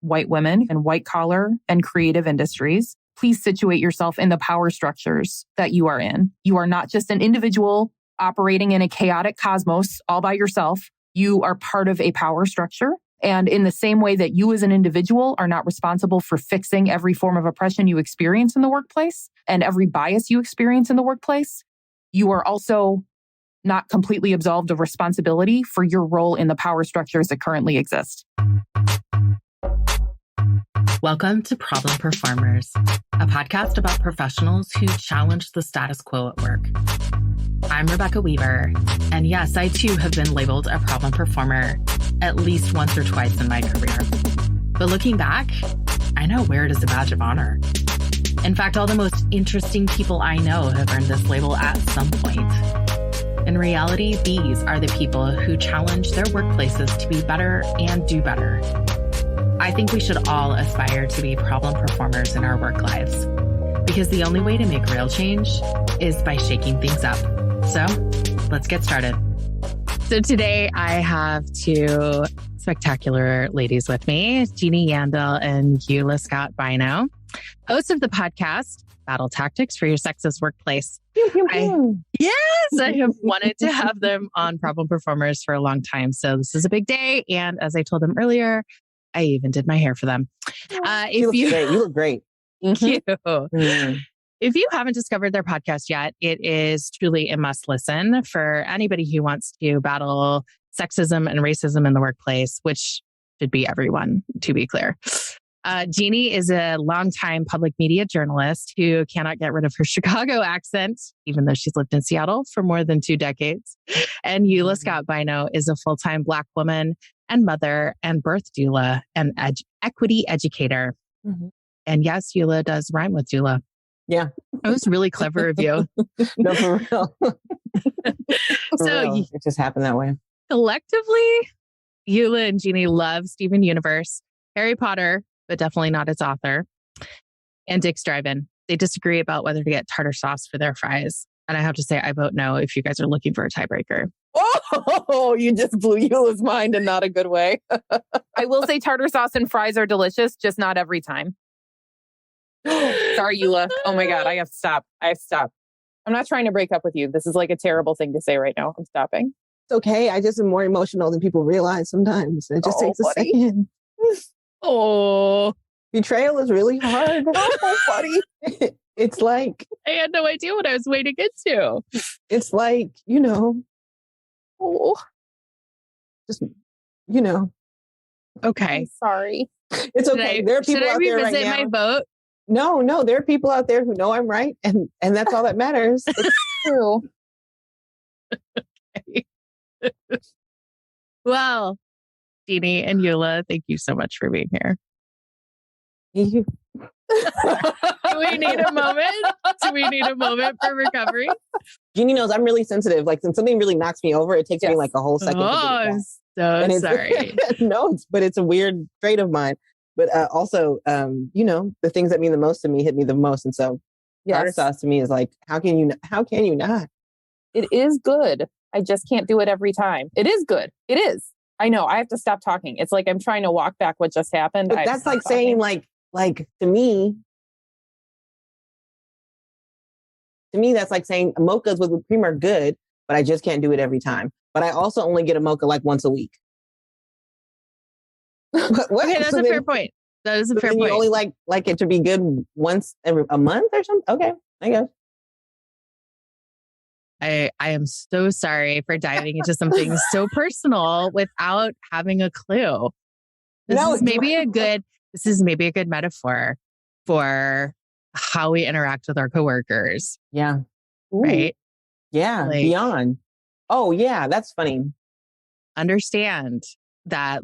white women in white collar and creative industries, please situate yourself in the power structures that you are in. You are not just an individual operating in a chaotic cosmos all by yourself. You are part of a power structure. And in the same way that you as an individual are not responsible for fixing every form of oppression you experience in the workplace and every bias you experience in the workplace, you are also not completely absolved of responsibility for your role in the power structures that currently exist. Welcome to Problem Performers, a podcast about professionals who challenge the status quo at work. I'm Rebecca Weaver, and yes, I too have been labeled a problem performer at least once or twice in my career. But looking back, I now wear it as a badge of honor. In fact, all the most interesting people I know have earned this label at some point. In reality, these are the people who challenge their workplaces to be better and do better. I think we should all aspire to be problem performers in our work lives, because the only way to make real change is by shaking things up. So let's get started. So today I have two spectacular ladies with me, Jeannie Yandel and Eula Bynoe, hosts of the podcast, Battle Tactics for Your Sexist Workplace. Yes, I have wanted to have them on Problem Performers for a long time. So this is a big day. And as I told them earlier, I even did my hair for them. You look great. Thank you. Mm-hmm. If you haven't discovered their podcast yet, it is truly a must listen for anybody who wants to battle sexism and racism in the workplace, which should be everyone, to be clear. Jeannie is a longtime public media journalist who cannot get rid of her Chicago accent, even though she's lived in Seattle for more than 2 decades. And Eula Bynoe is a full-time Black woman and mother and birth doula and equity educator. Mm-hmm. And yes, Eula does rhyme with doula. Yeah. That was really clever of you. No, for real. So it just happened that way. Collectively, Eula and Jeannie love Steven Universe, Harry Potter, but definitely not its author, and Dick's Drive-In. They disagree about whether to get tartar sauce for their fries. And I have to say, I vote no if you guys are looking for a tiebreaker. Oh, you just blew Eula's mind in not a good way. I will say tartar sauce and fries are delicious, just not every time. Sorry, Eula. Oh my God, I have to stop. I'm not trying to break up with you. This is like a terrible thing to say right now. I'm stopping. It's okay. I just am more emotional than people realize sometimes. It just takes a second. Oh, betrayal is really hard. Oh, buddy. It's like... I had no idea what I was wading into. It's like, just, Okay. I'm sorry. It's okay. There are people out there right now. Should I revisit my vote? No. There are people out there who know I'm right. And that's all that matters. It's true. Okay. Well, Jeannie and Eula, thank you so much for being here. Do we need a moment? Do we need a moment for recovery? Jeannie knows I'm really sensitive. Like, when something really knocks me over, it takes me like a whole second. I'm so sorry. No, but it's a weird trait of mine. But also, the things that mean the most to me hit me the most. And so tartar sauce to me is like, how can you not? It is good. I just can't do it every time. It is good. It is. I know. I have to stop talking. It's like I'm trying to walk back what just happened. But that's like saying like to me, that's like saying mochas with whipped cream are good, but I just can't do it every time. But I also only get a mocha like once a week. Okay, that's a fair point. That is a fair point. You only like it to be good once every a month or something? Okay, I guess. I am so sorry for diving into something so personal without having a clue. This is maybe a good metaphor for how we interact with our coworkers. Yeah. Ooh. Right? Yeah. Beyond. Oh, yeah. That's funny. Understand that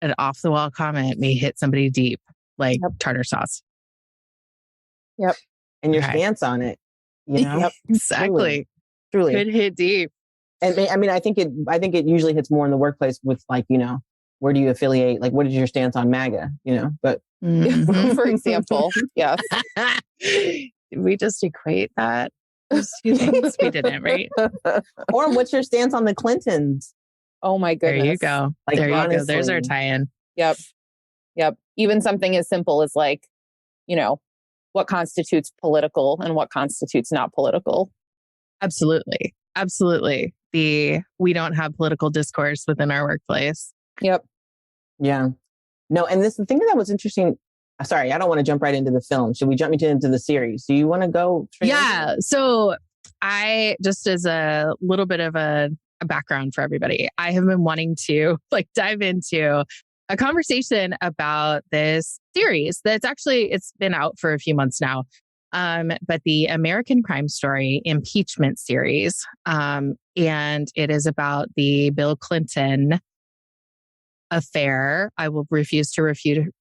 an off the wall comment may hit somebody deep, like tartar sauce. Yep. And your stance on it. Yep, exactly. Truly. Could hit deep. And I mean, I think it usually hits more in the workplace with where do you affiliate? Like, what is your stance on MAGA? But for example, yes. Did we just equate that? Those two things we didn't, right? Or what's your stance on the Clintons? Oh my goodness. There you go. There you go. There's our tie-in. Yep. Yep. Even something as simple as like, what constitutes political and what constitutes not political. Absolutely. Absolutely. We don't have political discourse within our workplace. Yep. Yeah. No, and the thing that was interesting. Sorry, I don't want to jump right into the film. Should we jump into the series? Do you want to go? Yeah. So I, just as a little bit of a background for everybody, I have been wanting to dive into a conversation about this series it's been out for a few months now. But the American Crime Story impeachment series. And it is about the Bill Clinton affair. I will refuse to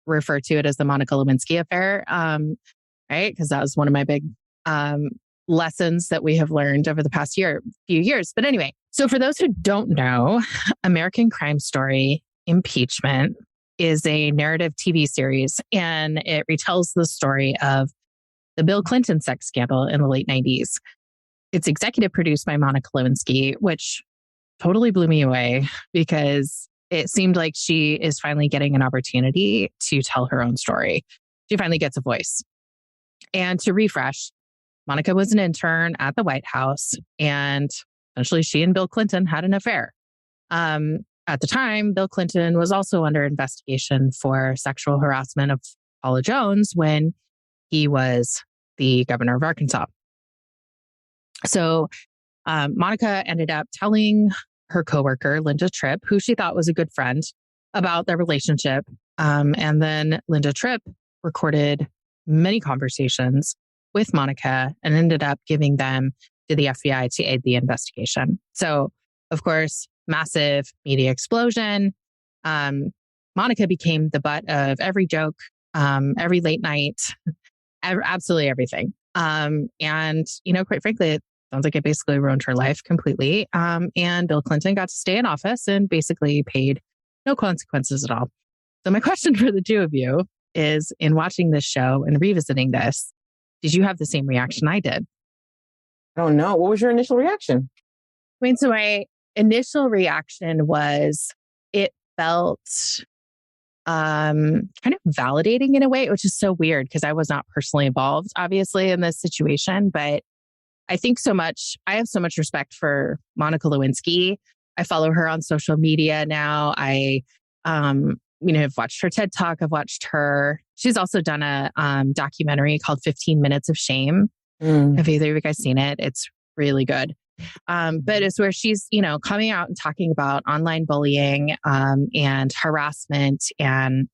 refer to it as the Monica Lewinsky affair. Right? Because that was one of my big lessons that we have learned over the past few years. But anyway, so for those who don't know, American Crime Story Impeachment is a narrative TV series, and it retells the story of the Bill Clinton sex scandal in the late 90s. It's executive produced by Monica Lewinsky, which totally blew me away because it seemed like she is finally getting an opportunity to tell her own story. She finally gets a voice. And to refresh, Monica was an intern at the White House, and essentially she and Bill Clinton had an affair. At the time, Bill Clinton was also under investigation for sexual harassment of Paula Jones when he was the governor of Arkansas. So Monica ended up telling her coworker, Linda Tripp, who she thought was a good friend, about their relationship. And then Linda Tripp recorded many conversations with Monica and ended up giving them to the FBI to aid the investigation. So, of course, massive media explosion. Monica became the butt of every joke, every late night, absolutely everything. And, quite frankly, it sounds like it basically ruined her life completely. And Bill Clinton got to stay in office and basically paid no consequences at all. So my question for the two of you is, in watching this show and revisiting this, did you have the same reaction I did? I don't know. What was your initial reaction? So my initial reaction was it felt kind of validating in a way, which is so weird because I was not personally involved, obviously, in this situation. But I think I have so much respect for Monica Lewinsky. I follow her on social media now. I, have watched her TED Talk. I've watched she's also done a documentary called 15 Minutes of Shame. Have either of you guys seen it? It's really good. But it's where she's, coming out and talking about online bullying and harassment and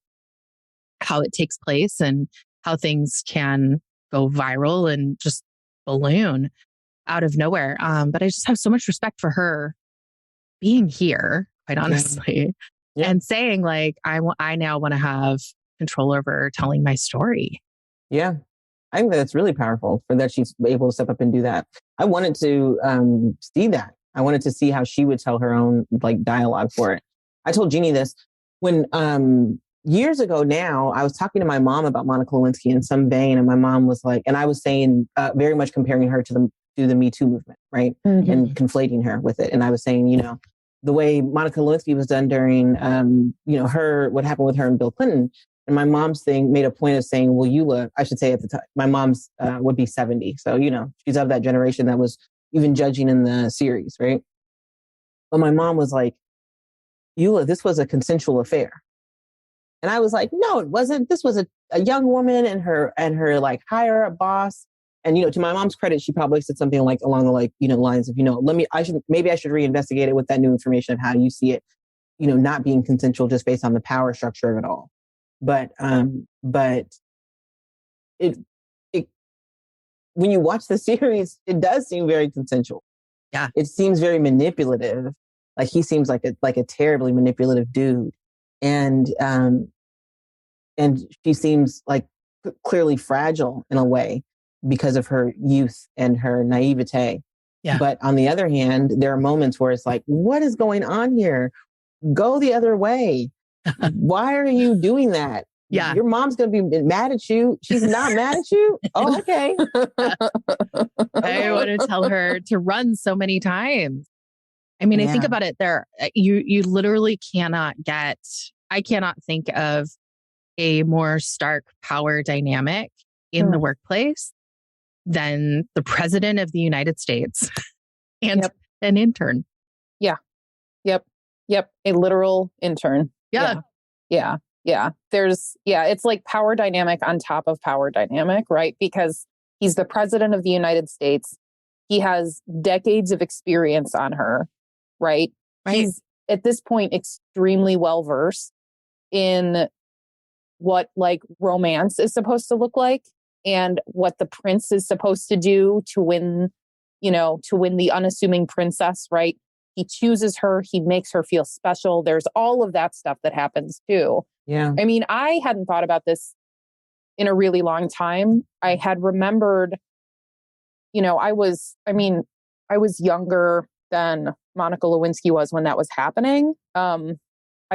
how it takes place and how things can go viral and just balloon out of nowhere. But I just have so much respect for her being here, quite honestly, and saying I now want to have control over telling my story. Yeah. I think that's really powerful for that she's able to step up and do that. I wanted to see that. I wanted to see how she would tell her own dialogue for it. I told Jeannie this when years ago now, I was talking to my mom about Monica Lewinsky in some vein, and my mom was like, and I was saying very much comparing her to the Me Too movement, right? Mm-hmm. And conflating her with it. And I was saying, the way Monica Lewinsky was done during, what happened with her and Bill Clinton. And my mom's thing made a point of saying, well, Eula, I should say at the time, my mom's would be 70. So, she's of that generation that was even judging in the series, right? But my mom was like, Eula, this was a consensual affair. And I was like, no, it wasn't. This was a young woman and her higher up boss. And, to my mom's credit, she probably said something along the lines of, maybe I should reinvestigate it with that new information of how you see it, not being consensual just based on the power structure of it all. But it when you watch the series, it does seem very consensual. Yeah, it seems very manipulative. Like he seems like a terribly manipulative dude, and she seems clearly fragile in a way because of her youth and her naivete. Yeah. But on the other hand, there are moments where it's like, what is going on here? Go the other way. Why are you doing that? Yeah. Your mom's going to be mad at you. She's not mad at you? Oh, okay. I want to tell her to run so many times. I mean, I think about it there. You literally cannot I cannot think of a more stark power dynamic in the workplace than the president of the United States and an intern. Yeah. Yep. A literal intern. Yeah. It's like power dynamic on top of power dynamic, right? Because he's the president of the United States. He has decades of experience on her, right? He's at this point extremely well versed in what like romance is supposed to look like and what the prince is supposed to do to win the unassuming princess, right? He chooses her. He makes her feel special. There's all of that stuff that happens too. Yeah. I mean, I hadn't thought about this in a really long time. I had remembered, I was younger than Monica Lewinsky was when that was happening. I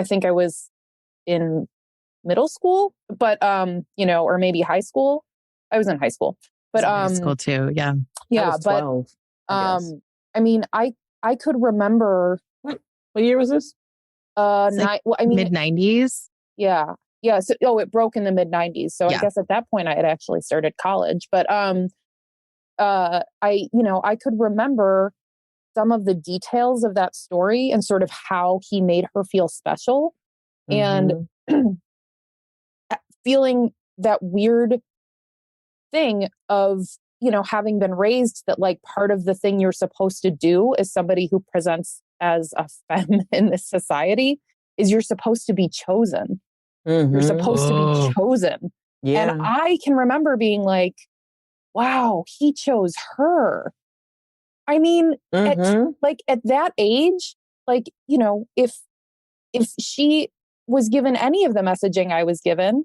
think I was in middle school, but, or maybe high school. I was in high school, but, high school too. Yeah. Yeah. I was 12, I mean, I could remember. What year was this? Mid 90s. Yeah. Yeah. So, it broke in the mid 90s. So I guess at that point I had actually started college, but, I could remember some of the details of that story and sort of how he made her feel special and feeling that weird thing of, having been raised that like part of the thing you're supposed to do as somebody who presents as a femme in this society is you're supposed to be chosen. You're supposed to be chosen. Yeah. And I can remember being like, wow, he chose her. I mean, at that age, like, if she was given any of the messaging I was given,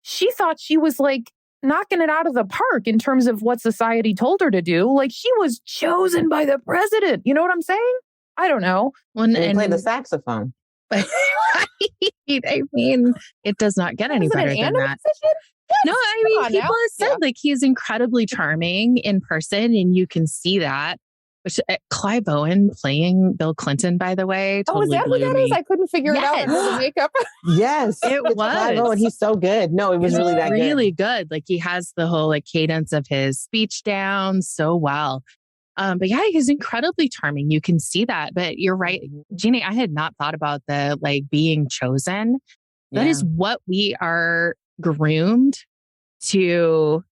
she thought she was like knocking it out of the park in terms of what society told her to do. Like she was chosen by the president. You know what I'm saying? I don't know. And played the saxophone. I mean, it does not get any better than that. Yes, no, I mean, people have said like he's incredibly charming in person, and you can see that. Which Clive Owen playing Bill Clinton, by the way, totally is that blew who that me. is? I couldn't figure it out under the makeup. Yes, it was. Clive Owen. He's so good. No, it was really that really good. Like he has the whole like cadence of his speech down so well. But yeah, he's incredibly charming. You can see that. But you're right, Jeannie, I had not thought about the like being chosen. That is what we are groomed to,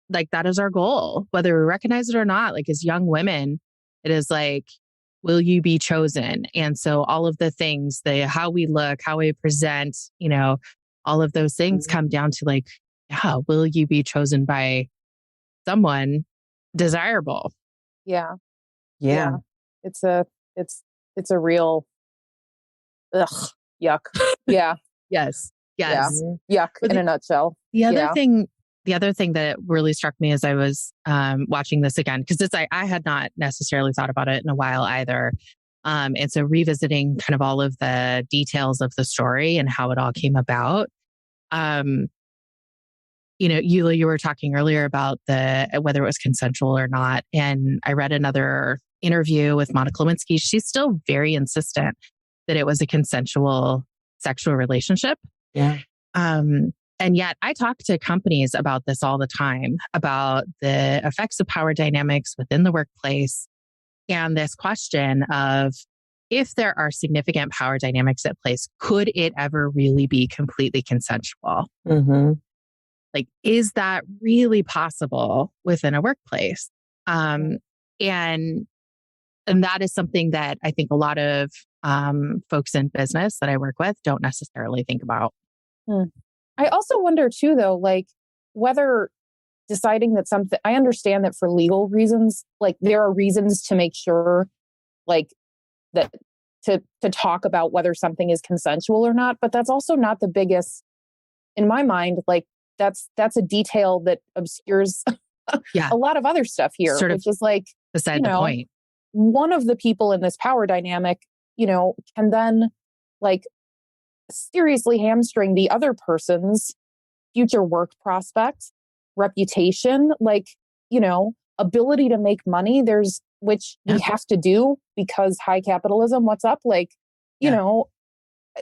like, that is our goal, whether we recognize it or not. Like as young women, it is like, will you be chosen? And so all of the things, how we look, how we present, all of those things come down to like, will you be chosen by someone desirable? Yeah. It's a real yuck. Yeah. Yes. Yeah. Yuck in a nutshell. The other thing that really struck me as I was watching this again, because I had not necessarily thought about it in a while either. And so revisiting kind of all of the details of the story and how it all came about. Eula, you were talking earlier about whether it was consensual or not. And I read another interview with Monica Lewinsky. She's still very insistent that it was a consensual sexual relationship. Yeah. And yet I talk to companies about this all the time, about the effects of power dynamics within the workplace. And this question of, if there are significant power dynamics at place, could it ever really be completely consensual? Like, is that really possible within a workplace? And that is something that I think a lot of folks in business that I work with don't necessarily think about. I also wonder too, though, like whether deciding that something, I understand that for legal reasons, like there are reasons to make sure like that to talk about whether something is consensual or not, but that's also not the biggest in my mind. Like that's a detail that obscures a lot of other stuff here, which is like beside the point. One of the people in this power dynamic, can then like seriously hamstring the other person's future work prospects, reputation, like, ability to make money. Which we have to do because high capitalism, what's up? Like,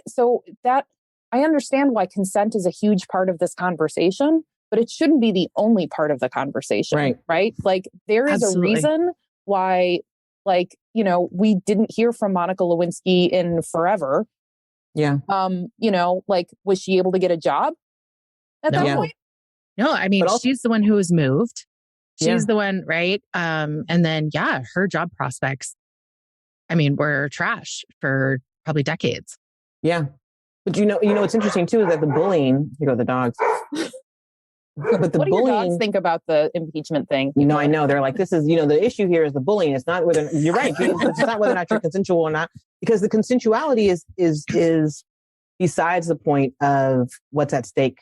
so that I understand why consent is a huge part of this conversation, but it shouldn't be the only part of the conversation, right? Like there is a reason why, like, you know, we didn't hear from Monica Lewinsky in forever. Yeah. You know, like, was she able to get a job at that point? No, I mean, also, she's the one who was moved. She's the one, right? And then, her job prospects, I mean, were trash for probably decades. Yeah. But you know, what's interesting too is that the bullying, here go the dogs. But the what do bullying, your dogs think about the impeachment thing? You know, I know they're like, this is, you know, the issue here is the bullying. It's not whether you're right. It's not whether or not you're consensual or not, because the consensuality is besides the point of what's at stake.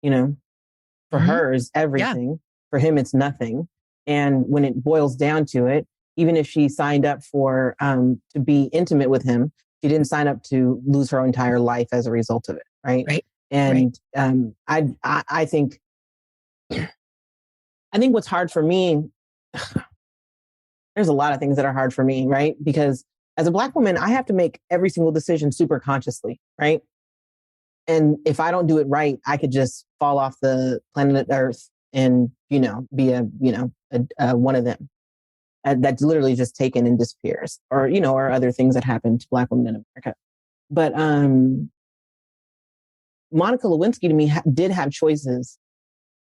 You know, for her is everything. Yeah. For him, it's nothing. And when it boils down to it, even if she signed up for to be intimate with him, she didn't sign up to lose her entire life as a result of it, right? Right. And I think what's hard for me, there's a lot of things that are hard for me, right? Because as a Black woman, I have to make every single decision super consciously, right? And if I don't do it right, I could just fall off the planet Earth and, you know, be a one of them. That's literally just taken and disappears, or, you know, or other things that happen to Black women in America. But Monica Lewinsky to me did have choices.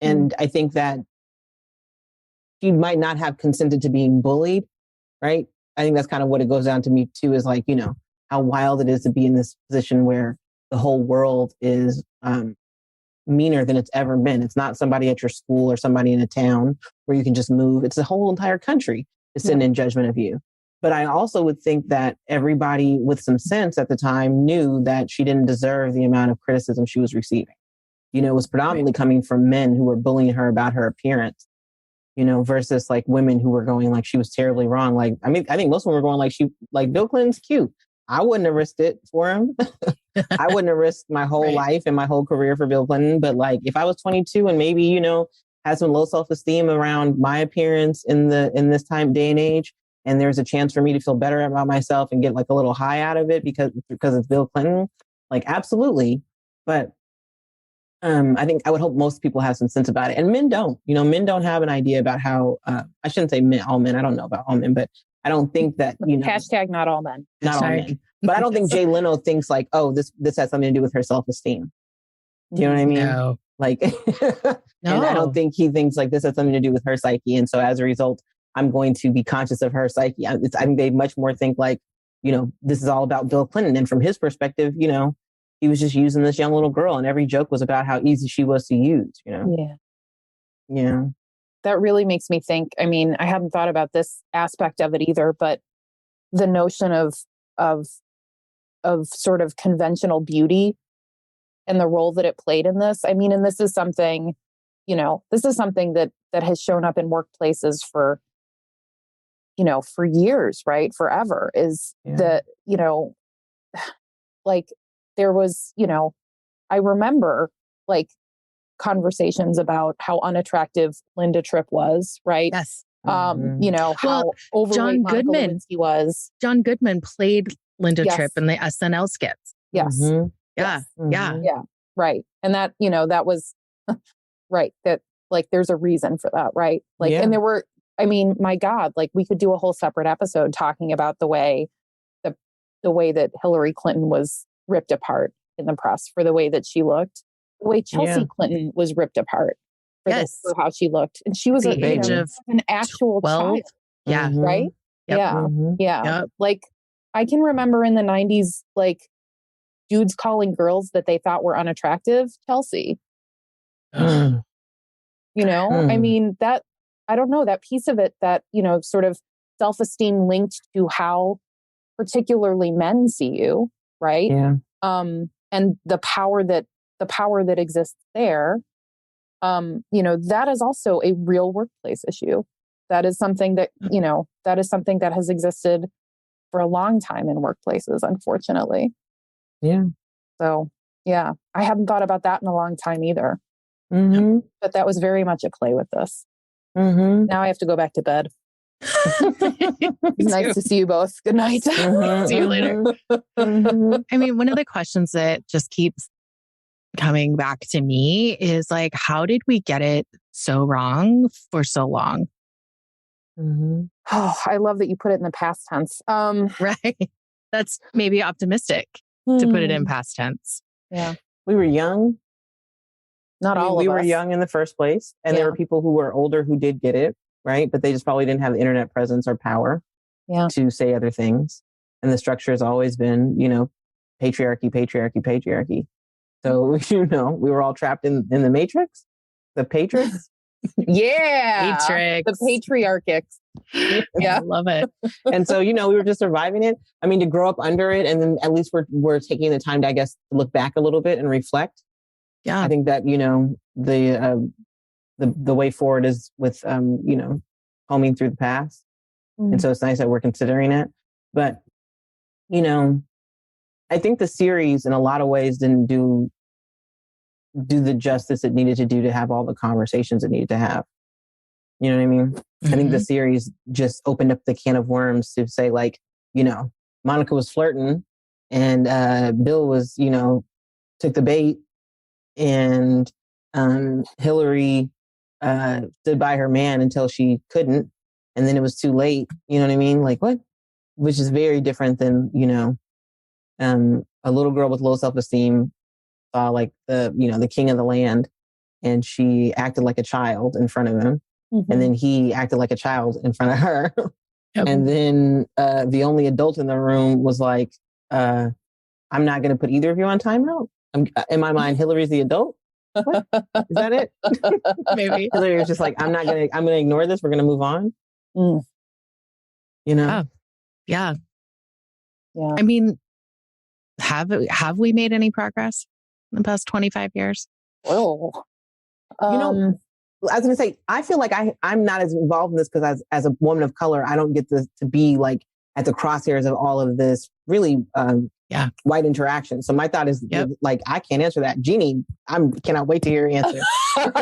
And I think that she might not have consented to being bullied, right? I think that's kind of what it goes down to me too, is like, you know, how wild it is to be in this position where the whole world is meaner than it's ever been. It's not somebody at your school or somebody in a town where you can just move. It's the whole entire country is sitting in judgment of you. But I also would think that everybody with some sense at the time knew that she didn't deserve the amount of criticism she was receiving. You know, it was predominantly coming from men who were bullying her about her appearance, you know, versus like women who were going like she was terribly wrong. Like, I mean, I think most women were going like Bill Clinton's cute. I wouldn't have risked it for him. I wouldn't have risked my whole life and my whole career for Bill Clinton. But like, if I was 22 and maybe, you know, had some low self-esteem around my appearance in this day and age, and there's a chance for me to feel better about myself and get like a little high out of it because it's Bill Clinton, like absolutely. But I think I would hope most people have some sense about it, and men don't. You know, men don't have an idea about how. I shouldn't say men, all men. I don't know about all men, but I don't think that, you know. Hashtag not all men. Not all men. But I don't think Jay Leno thinks like, oh, this has something to do with her self-esteem. Do you know what I mean? No. Like, and I don't think he thinks like this has something to do with her psyche. And so as a result, I'm going to be conscious of her psyche. I think they much more think like, you know, this is all about Bill Clinton. And from his perspective, you know, he was just using this young little girl and every joke was about how easy she was to use, you know? Yeah. Yeah. That really makes me think. I mean, I hadn't thought about this aspect of it either, but the notion of sort of conventional beauty and the role that it played in this. I mean, and this is something, you know, that has shown up in workplaces for, you know, for years, right? Forever is that, you know, like there was, you know, I remember like conversations about how unattractive Linda Tripp was, right? Yes. You know, how overweight Monica Lewinsky was. John Goodman played Linda Tripp in the SNL skits. Yes. Yeah. Yes. Yeah. Yeah. Right. And that, you know, that was right. That like, there's a reason for that. Right. Like, and there were, I mean, my God, like we could do a whole separate episode talking about the way that Hillary Clinton was ripped apart in the press for the way that she looked, the way Chelsea Clinton was ripped apart for how she looked. And she was the age of an actual 12. child. Yeah. Right. Yep. Yeah. Mm-hmm. Yeah. Yep. Like I can remember in the 90s, like dudes calling girls that they thought were unattractive, Chelsea. You know, I mean, that, I don't know, that piece of it that, you know, sort of self-esteem linked to how particularly men see you, right? Yeah. And the power that exists there, you know, that is also a real workplace issue. That is something that, you know, that has existed for a long time in workplaces, unfortunately. Yeah. So, yeah, I hadn't thought about that in a long time either. Mm-hmm. But that was very much at play with this. Mm-hmm. Now I have to go back to bed. It's nice to see you both. Good night. See you later. I mean, one of the questions that just keeps coming back to me is like, how did we get it so wrong for so long? Mm-hmm. Oh, I love that you put it in the past tense. Right. That's maybe optimistic to put it in past tense. Yeah. We were young. Not all of us. We were young in the first place. And there were people who were older who did get it, right? But they just probably didn't have the internet presence or power to say other things. And the structure has always been, patriarchy, patriarchy, patriarchy. So, we were all trapped in the matrix, the patrix. Yeah. Matrix. The patriarchics. Yeah. I love it. And so, we were just surviving it. I mean, to grow up under it, and then at least we're taking the time to, I guess, look back a little bit and reflect. Yeah. I think that, the way forward is with, combing through the past. And so it's nice that we're considering it. But, I think the series in a lot of ways didn't do the justice it needed to do to have all the conversations it needed to have. You know what I mean? I think the series just opened up the can of worms to say, like, Monica was flirting and Bill was, took the bait, and Hillary stood by her man until she couldn't. And then it was too late. You know what I mean? Like, what? Which is very different than, a little girl with low self-esteem saw like the king of the land, and she acted like a child in front of him. And then he acted like a child in front of her. And then the only adult in the room was like, I'm not going to put either of you on timeout. In my mind, Hillary's the adult. What? Is that it? Maybe. Hillary was just like, I'm going to ignore this. We're going to move on. Yeah. I mean, have we made any progress in the past 25 years? Oh, I was going to say, I feel like I'm not as involved in this because as a woman of color, I don't get to be like at the crosshairs of all of this really white interaction. So my thought is like, I can't answer that. Jeannie, cannot wait to hear your answer.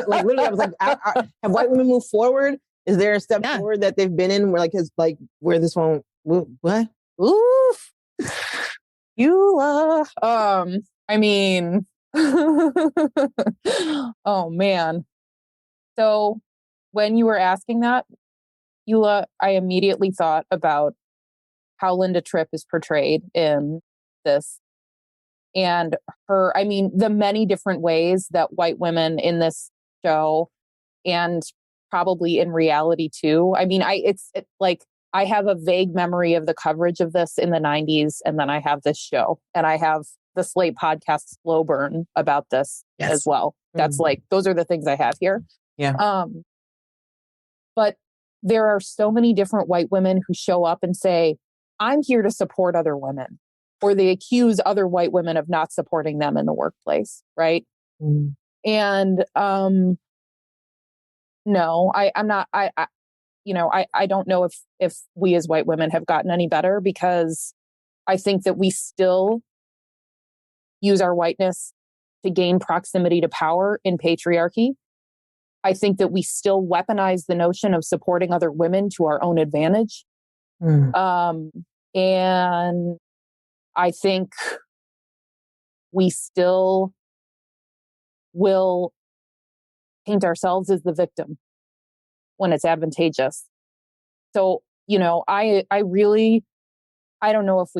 Like literally, I was like, have white women moved forward? Is there a step forward that they've been in where this one, what? Oof. Eula. I mean, oh man. So when you were asking that, Eula, I immediately thought about how Linda Tripp is portrayed in this. And the many different ways that white women in this show, and probably in reality too. I mean, I have a vague memory of the coverage of this in the 90s, and then I have this show, and I have the Slate podcast Slow Burn about this as well. That's those are the things I have here. Yeah. But there are so many different white women who show up and say, I'm here to support other women, or they accuse other white women of not supporting them in the workplace. Right. And, no, I'm not, I don't know if we as white women have gotten any better, because I think that we still use our whiteness to gain proximity to power in patriarchy. I think that we still weaponize the notion of supporting other women to our own advantage. And I think we still will paint ourselves as the victim when it's advantageous. So, I don't know if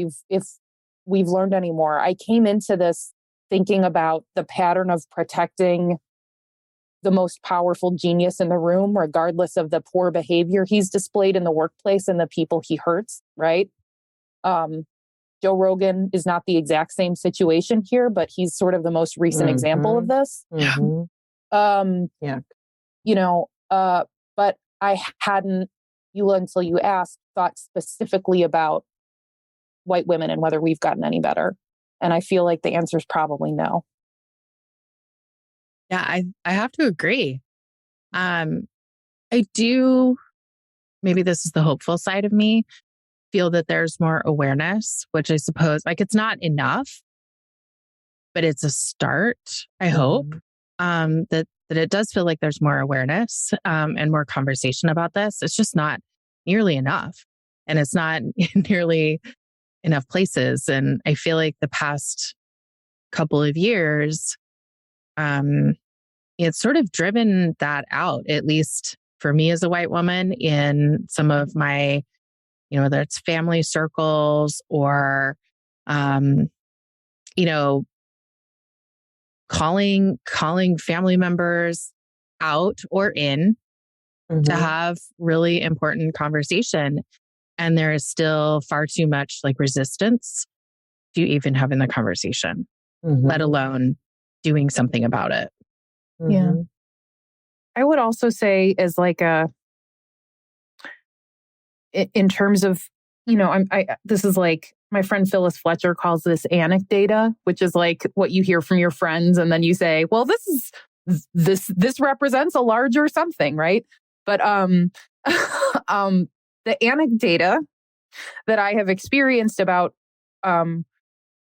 we've learned anymore. I came into this thinking about the pattern of protecting the most powerful genius in the room, regardless of the poor behavior he's displayed in the workplace and the people he hurts, right? Joe Rogan is not the exact same situation here, but he's sort of the most recent example of this. But I hadn't, Eula, until you asked, thought specifically about white women and whether we've gotten any better. And I feel like the answer is probably no. Yeah, I have to agree. I do, maybe this is the hopeful side of me, feel that there's more awareness, which I suppose, it's not enough, but it's a start, I hope, that it does feel like there's more awareness and more conversation about this. It's just not nearly enough. And it's not nearly enough places. And I feel like the past couple of years, it's sort of driven that out, at least for me as a white woman, in some of my, whether it's family circles or, calling family members out or in to have really important conversation. And there is still far too much like resistance to even having the conversation, let alone doing something about it. Yeah. I would also say as like in terms of, this is like my friend Phyllis Fletcher calls this anecdata, which is like what you hear from your friends. And then you say, well, this represents a larger something, right? But the anecdata that I have experienced about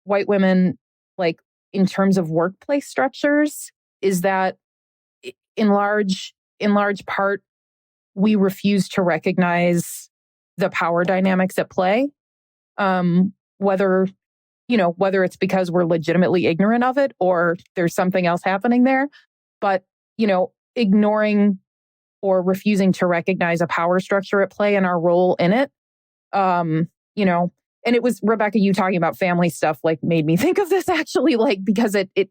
white women, like in terms of workplace structures, is that in large part, we refuse to recognize the power dynamics at play. Whether it's because we're legitimately ignorant of it or there's something else happening there, but, ignoring or refusing to recognize a power structure at play and our role in it. And it was Rebecca, you talking about family stuff, like made me think of this actually, like, because it in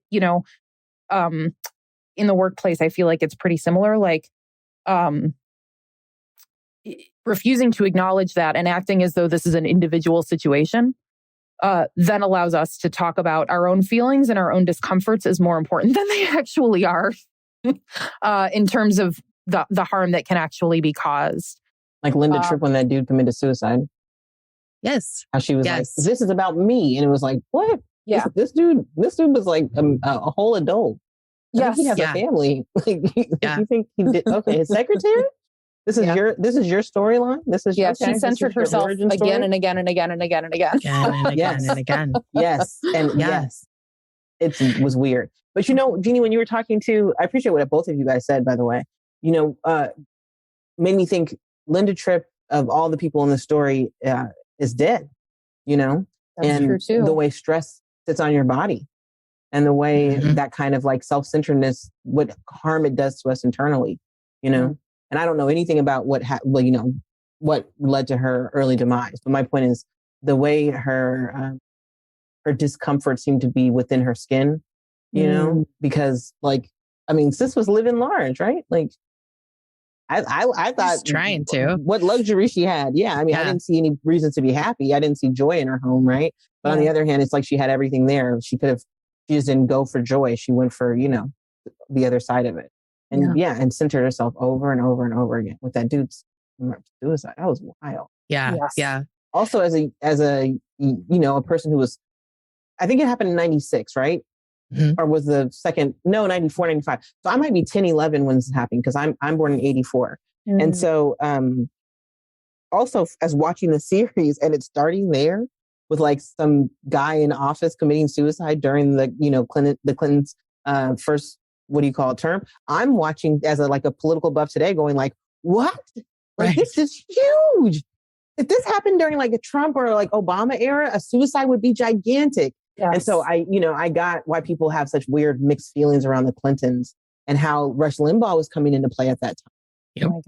the workplace, I feel like it's pretty similar, like, refusing to acknowledge that and acting as though this is an individual situation, then allows us to talk about our own feelings and our own discomforts as more important than they actually are, in terms of the harm that can actually be caused. Like Linda Tripp when that dude committed suicide. Yes. How she was like, this is about me. And it was like, what? Yeah. This dude was like a whole adult. Yes. He has a family. Like, you think he did? Okay. His secretary? This is your storyline. This is she censored herself again and again and again and again and again. And again. Yes. And yes. It was weird. But Jeannie, when you were talking to, I appreciate what both of you guys said, by the way, made me think Linda Tripp, of all the people in the story, is dead, That's and true too. The way stress sits on your body and the way that kind of like self-centeredness, what harm it does to us internally, And I don't know anything about what led to her early demise. But my point is the way her discomfort seemed to be within her skin, because sis was living large, right? Like I thought she's trying to. What luxury she had. Yeah. I didn't see any reason to be happy. I didn't see joy in her home, right? But on the other hand, it's like she had everything there. She just didn't go for joy. She went for, the other side of it. And and centered herself over and over and over again with that dude's suicide. That was wild. Yeah. Yes. Yeah. Also as a a person who was, I think it happened in 96, right? Or was the second, 94, 95. So I might be 10, 11 when this is happening because I'm born in 84. And so also as watching the series and it's starting there with like some guy in office committing suicide during the, the Clintons first, what do you call it, term? I'm watching as a political buff today going like, what? Like, this is huge. If this happened during like a Trump or like Obama era, a suicide would be gigantic. Yes. And so I got why people have such weird mixed feelings around the Clintons and how Rush Limbaugh was coming into play at that time. Yep. Oh my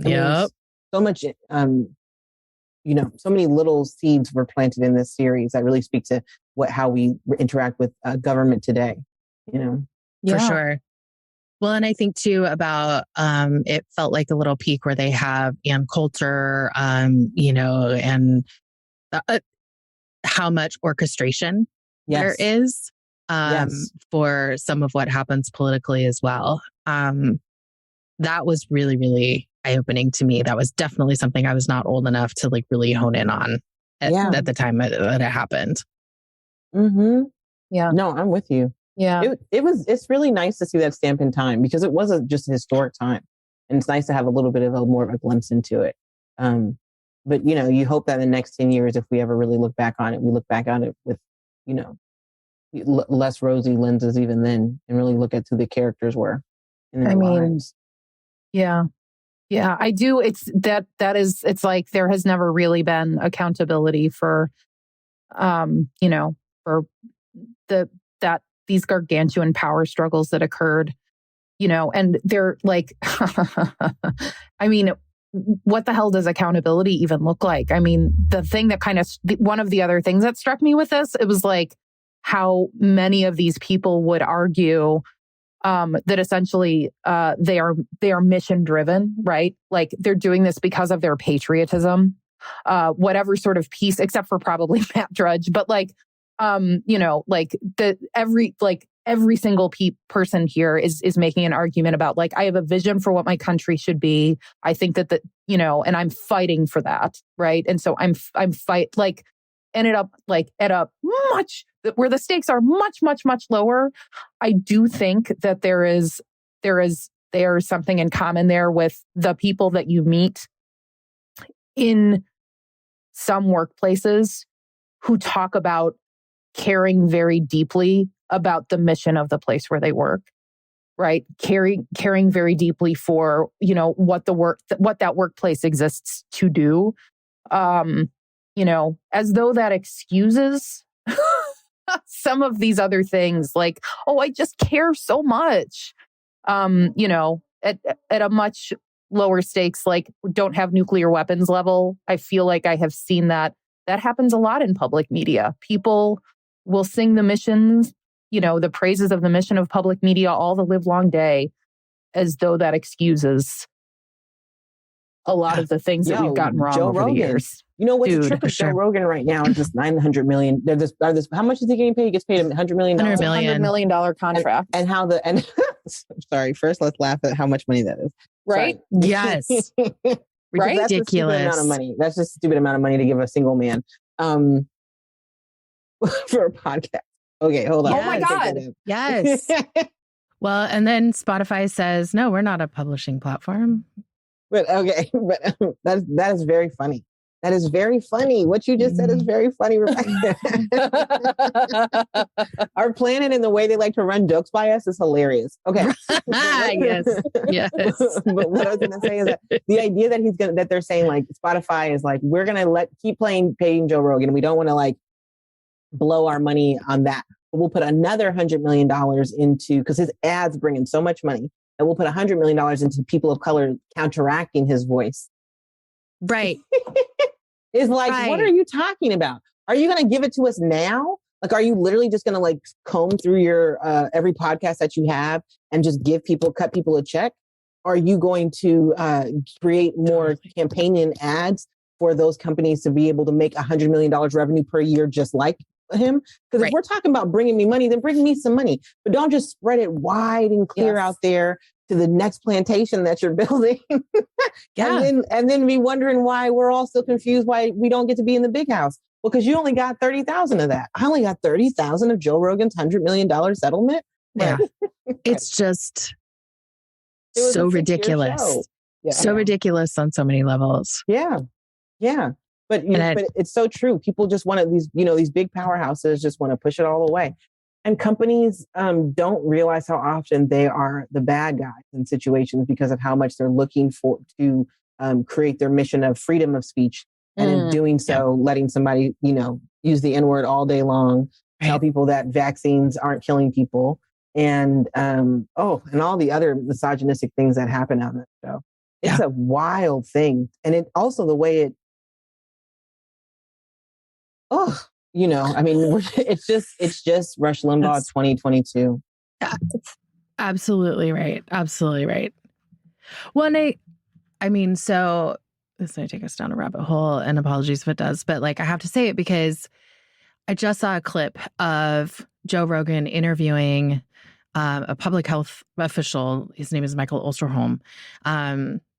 God. So much, so many little seeds were planted in this series that really speak to how we interact with government today, For sure. Well, and I think too about, it felt like a little peak where they have Ann Coulter, and how much orchestration there is for some of what happens politically as well. That was really, really eye-opening to me. That was definitely something I was not old enough to like really hone in on at the time that it happened. Mm-hmm. Yeah. No, I'm with you. Yeah. It's really nice to see that stamp in time because it was just a historic time. And it's nice to have a little bit of more of a glimpse into it. But, you hope that in the next 10 years, if we ever really look back on it, we look back on it with, less rosy lenses even then and really look at who the characters were in their lives. Yeah. Yeah, I do. It's like there has never really been accountability for, for these gargantuan power struggles that occurred, you know, and they're like, I mean, what the hell does accountability even look like? I mean, the thing that one of the other things that struck me with this, it was like how many of these people would argue that essentially they are mission driven, right? Like they're doing this because of their patriotism, whatever sort of piece, except for probably Matt Drudge, but like, you know, like every single person here is making an argument about like, I have a vision for what my country should be. I think that you know, and I'm fighting for that, right? And so I'm ended up like at a much where the stakes are much lower. I do think that there is something in common there with the people that you meet in some workplaces who talk about caring very deeply about the mission of the place where they work, right? Caring very deeply for, you know, what that workplace exists to do. You know, as though that excuses some of these other things, like, oh, I just care so much. You know, at a much lower stakes, like don't have nuclear weapons level. I feel like I have seen that happens a lot in public media. People will sing the missions, you know, the praises of the mission of public media all the live long day, as though that excuses a lot of the things that we've gotten wrong over the years. You know what's the trick with Joe Rogan right now is this $900 million. How much is he getting paid? He gets paid $100 million. $100 million contract. And sorry, first let's laugh at how much money that is. Right? Sorry. Yes. Right? Ridiculous. That's a stupid amount of money. That's just a stupid amount of money to give a single man for a podcast. Okay, hold on. Oh my God. Yes. Well, and then Spotify says, no, we're not a publishing platform. But that is very funny. That is very funny. What you just said is very funny, Rebecca. Our planet and the way they like to run jokes by us is hilarious. Okay. Yes. But what I was going to say is that the idea that they're saying like Spotify is like, we're going to keep paying Joe Rogan. We don't want to like blow our money on that. But we'll put another $100 million into, because his ads bring in so much money, and we'll put $100 million into people of color counteracting his voice. Right. It's like, right. What are you talking about? Are you going to give it to us now? Like, are you literally just going to like comb through your every podcast that you have and just cut people a check? Are you going to create more campaign ads for those companies to be able to make $100 million revenue per year, just like him? Because if we're talking about bringing me money, then bring me some money, but don't just spread it wide and clear out there to the next plantation that you're building. and then be wondering why we're all so confused why we don't get to be in the big house. Well, because you only got 30,000 of that. I only got 30,000 of Joe Rogan's $100 million settlement. Yeah. It's just so ridiculous. Yeah. So ridiculous on so many levels. Yeah. Yeah. But it's so true. People just want these big powerhouses just want to push it all away. And companies don't realize how often they are the bad guys in situations because of how much they're looking to create their mission of freedom of speech. And in doing so, letting somebody, use the N-word all day long, tell people that vaccines aren't killing people, and and all the other misogynistic things that happen on that show. It's a wild thing. And it also the way it, it's just Rush Limbaugh 2022. Absolutely right. Absolutely right. Well, so this might take us down a rabbit hole, and apologies if it does, but I have to say it because I just saw a clip of Joe Rogan interviewing a public health official. His name is Michael Osterholm.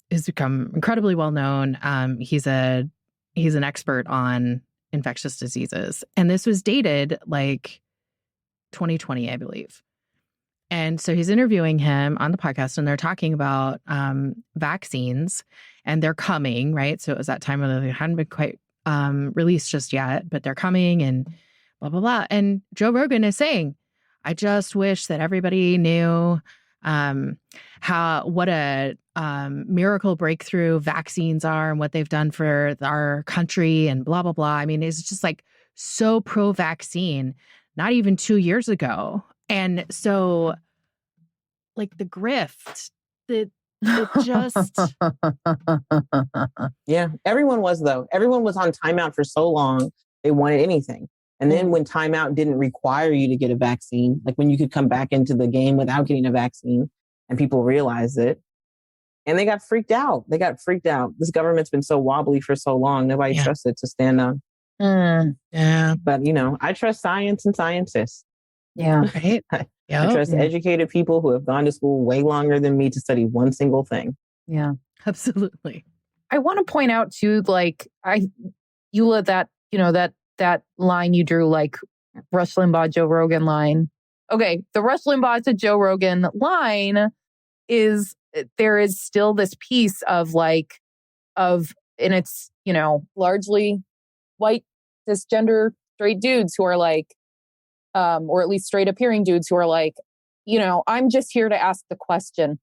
He's become incredibly well known. He's an expert on infectious diseases. And this was dated 2020, I believe. And so he's interviewing him on the podcast, and they're talking about vaccines, and they're coming, right? So it was that time when they hadn't been quite released just yet, but they're coming and blah, blah, blah. And Joe Rogan is saying, I just wish that everybody knew what a miracle breakthrough vaccines are and what they've done for our country and blah, blah, blah. I mean, it's just so pro-vaccine, not even 2 years ago. And so, like the grift, it just... Yeah, everyone was, though. Everyone was on timeout for so long, they wanted anything. And then when timeout didn't require you to get a vaccine, like when you could come back into the game without getting a vaccine, and people realized it, and they got freaked out. They got freaked out. This government's been so wobbly for so long, nobody trusts it to stand on. Yeah. But, I trust science and scientists. Yeah. Right. I trust educated people who have gone to school way longer than me to study one single thing. Yeah. Absolutely. I want to point out too, like, Eula, that line you drew, like Rush Limbaugh, Joe Rogan line. Okay, the Rush Limbaugh to Joe Rogan line is, there is still this piece of and it's, largely white, cisgender, straight dudes who are like, or at least straight appearing dudes who are like, I'm just here to ask the question.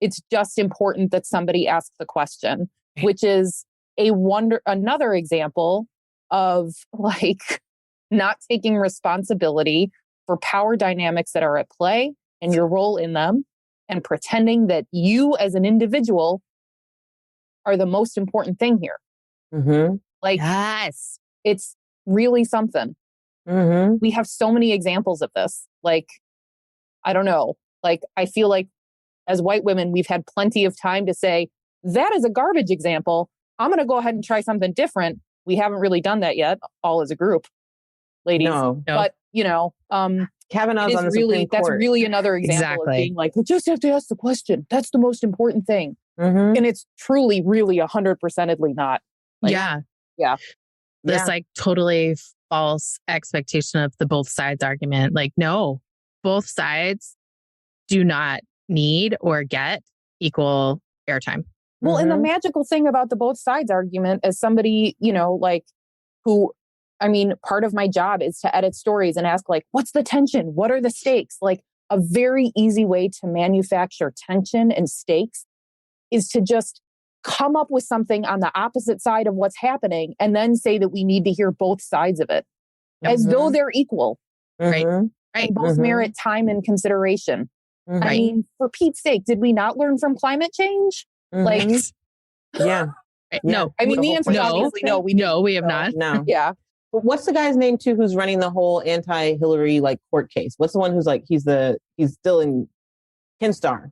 It's just important that somebody asks the question, which is another example of like not taking responsibility for power dynamics that are at play and your role in them, and pretending that you as an individual are the most important thing here. Mm-hmm. Like, yes, it's really something. Mm-hmm. We have so many examples of this. Like, I don't know. Like, I feel like as white women, we've had plenty of time to say, that is a garbage example. I'm going to go ahead and try something different. We haven't really done that yet, all as a group, ladies. No. But, Kavanaugh's on the Supreme Court. That's really another example of being like, we just have to ask the question. That's the most important thing. Mm-hmm. And it's truly, really 100%edly not. Like, yeah. This like totally false expectation of the both sides argument. Like, no, both sides do not need or get equal airtime. Well, and the magical thing about the both sides argument, as somebody, part of my job is to edit stories and ask, like, what's the tension? What are the stakes? Like, a very easy way to manufacture tension and stakes is to just come up with something on the opposite side of what's happening and then say that we need to hear both sides of it as though they're equal. Right. And both merit time and consideration. Mm-hmm. I mean, for Pete's sake, did we not learn from climate change? Mm-hmm. Like, yeah. No. I mean, the answer is obviously no. We have not. No. Yeah. But what's the guy's name too who's running the whole anti-Hillary like court case? What's the one who's like he's still in Ken Starr?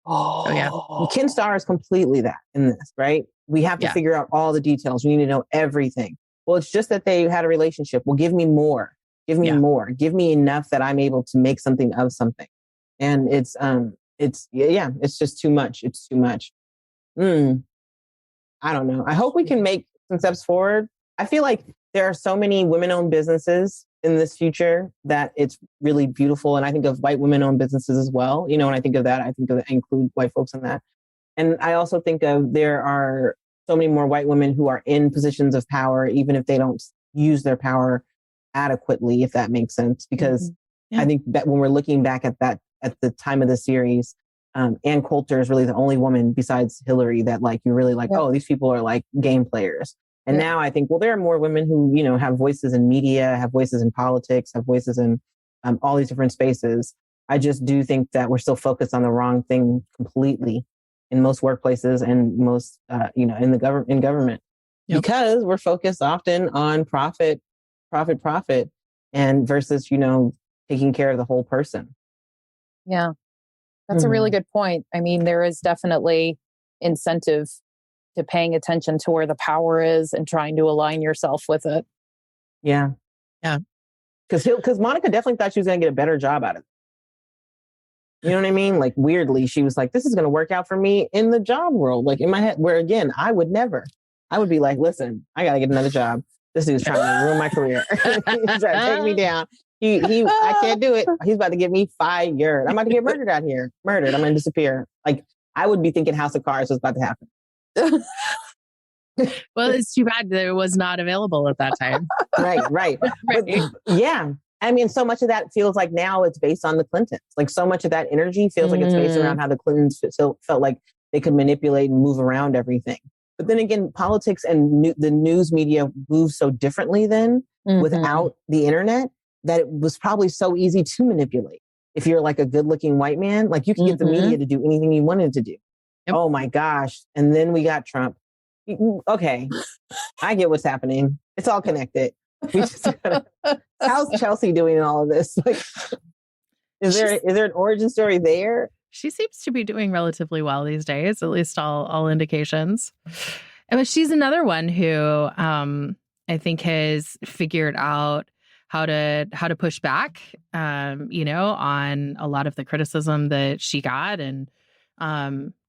Oh yeah. Ken Starr is completely that in this, right? We have to figure out all the details. We need to know everything. Well, it's just that they had a relationship. Well, give me more. Give me more. Give me enough that I'm able to make something of something. And it's just too much. It's too much. I don't know. I hope we can make some steps forward. I feel like there are so many women-owned businesses in this future that it's really beautiful. And I think of white women-owned businesses as well. When I think of that, I include white folks in that. And I also think of there are so many more white women who are in positions of power, even if they don't use their power adequately, if that makes sense. Because I think that when we're looking back at that, at the time of the series, Ann Coulter is really the only woman besides Hillary that like, you're really like, oh, these people are like game players. And now I think, well, there are more women who, have voices in media, have voices in politics, have voices in all these different spaces. I just do think that we're still focused on the wrong thing completely in most workplaces and most, in government, because we're focused often on profit, and versus, taking care of the whole person. Yeah, that's a really good point. I mean, there is definitely incentive to paying attention to where the power is and trying to align yourself with it. Yeah. Yeah. Because Monica definitely thought she was going to get a better job out of it. You know what I mean? Like, weirdly, she was like, this is going to work out for me in the job world. Like, in my head, where again, I would be like, listen, I got to get another job. This dude's trying to ruin my career. He's trying to take me down. I can't do it. He's about to get me fired. I'm about to get murdered out here. I'm going to disappear. Like, I would be thinking House of Cards was about to happen. Well, it's too bad that it was not available at that time. Right. But, yeah. I mean, so much of that feels like now it's based on the Clintons. Like, so much of that energy feels like it's based around how the Clintons felt like they could manipulate and move around everything. But then again, politics and the news media moves so differently then without the internet that it was probably so easy to manipulate. if you're like a good looking white man, like you can get the media to do anything you wanted to do. Yep. Oh my gosh. And then we got Trump. Okay. I get what's happening. It's all connected. How's Chelsea doing in all of this? Like, is there an origin story there? She seems to be doing relatively well these days, at least all indications. But she's another one who I think has figured out how to push back, on a lot of the criticism that she got, and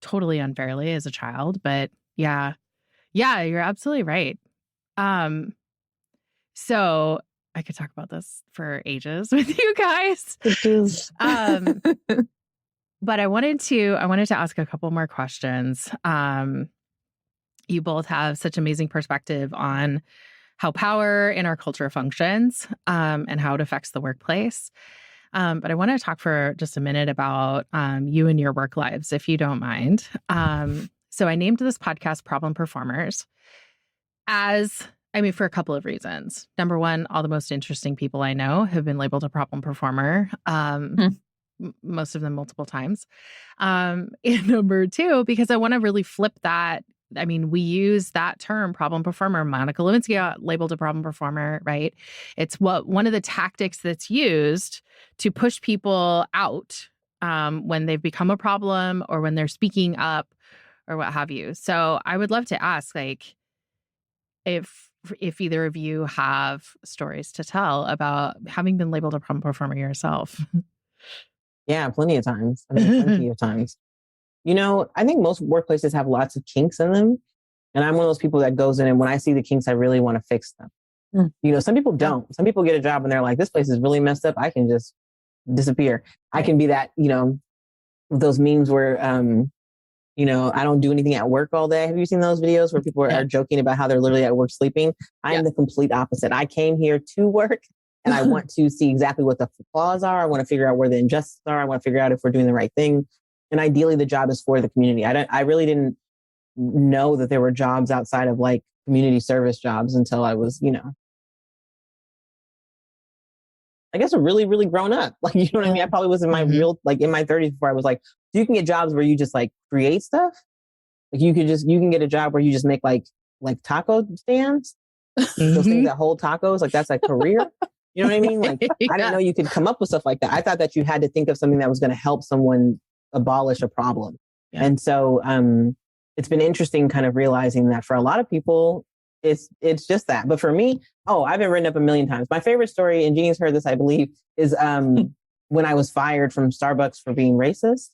totally unfairly as a child. But yeah, you're absolutely right. So I could talk about this for ages with you guys. But I wanted to ask a couple more questions. You both have such amazing perspective on how power in our culture functions, and how it affects the workplace. But I want to talk for just a minute about you and your work lives, if you don't mind. So I named this podcast Problem Performers for a couple of reasons. Number one, all the most interesting people I know have been labeled a problem performer, most of them multiple times. And number two, because I want to really flip that. I mean, we use that term, problem performer. Monica Lewinsky got labeled a problem performer, right? It's one of the tactics that's used to push people out when they've become a problem or when they're speaking up or what have you. So I would love to ask, like, if either of you have stories to tell about having been labeled a problem performer yourself. Yeah, plenty of times. Plenty of times. I think most workplaces have lots of kinks in them. And I'm one of those people that goes in and when I see the kinks, I really want to fix them. Some people don't. Some people get a job and they're like, this place is really messed up. I can just disappear. I can be that, those memes where, I don't do anything at work all day. Have you seen those videos where people are joking about how they're literally at work sleeping? I am the complete opposite. I came here to work and I want to see exactly what the flaws are. I want to figure out where the injustices are. I want to figure out if we're doing the right thing. And ideally the job is for the community. I really didn't know that there were jobs outside of like community service jobs until I was, I guess really, really grown up. Like, you know what I mean? I probably was in my in my 30s before I was like, you can get jobs where you just like create stuff. Like you can get a job where you just make like taco stands. Those things that hold tacos, like that's a career. You know what I mean? Like, I didn't know you could come up with stuff like that. I thought that you had to think of something that was going to help someone abolish a problem. Yeah. And so it's been interesting kind of realizing that for a lot of people, it's just that. But for me, I've been written up a million times. My favorite story, and Jeannie's heard this, I believe, is when I was fired from Starbucks for being racist.